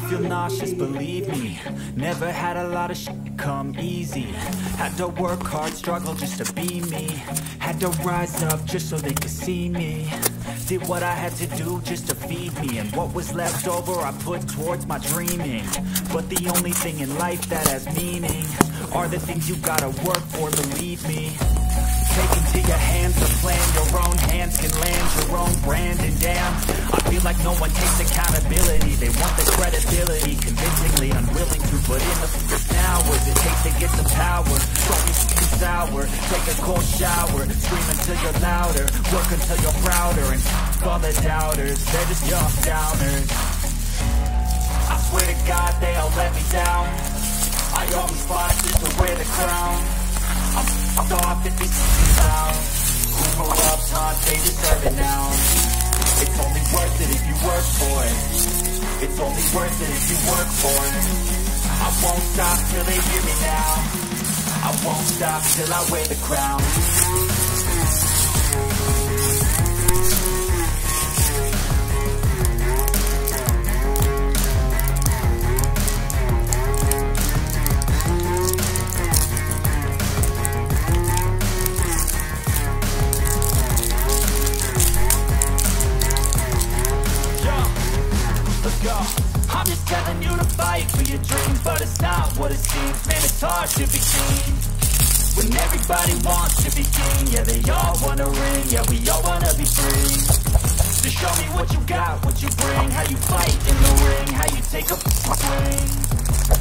feel nauseous, believe me. Never had a lot of shit come easy. Had to work hard, struggle just to be me. Had to rise up just so they could see me. Did what I had to do just to feed me, and what was left over I put towards my dreaming. But the only thing in life that has meaning are the things you gotta work for, believe me. Take into your hands the plan, your own hands can land your own brand. And damn, I feel like no one takes accountability. They want the credibility, convincingly unwilling to put in the hours it takes to get the power. Don't be sour, take a cold shower, scream until you're louder, work until you're prouder, and all the doubters, they're just young downers. I swear to God they all let me down. I always fought just to wear the crown. I'm off at these clowns who grew up taught they deserve it now. It's only worth it if you work for it. It's only worth it if you work for it. I won't stop till they hear me now. I won't stop till I wear the crown. I'm just telling you to fight for your dreams, but it's not what it seems. Man, it's hard to be seen when everybody wants to be king. Yeah, they all wanna ring, yeah, we all wanna be free. So show me what you got, what you bring, how you fight in the ring, how you take a swing.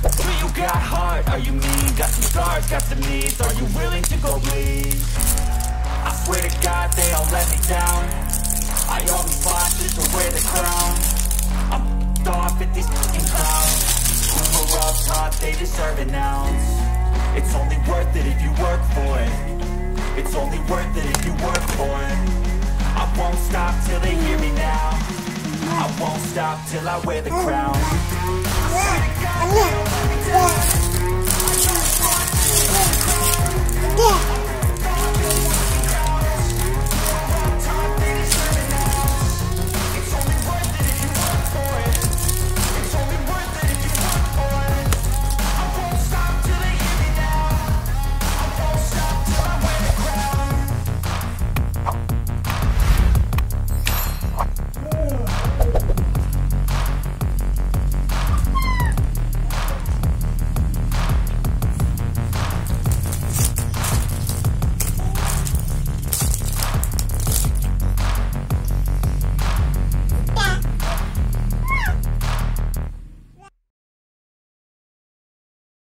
Do you got heart, are you mean? Got some scars, got some needs, are you willing to go bleed? I swear to God they all let me down. I always fought just to wear the crown. I'm off at these fucking clowns who grew up taught they deserve it now. It's only worth it if you work for it. It's only worth it if you work for it. I won't stop till they hear me now. I won't stop till I wear the crown. Yeah.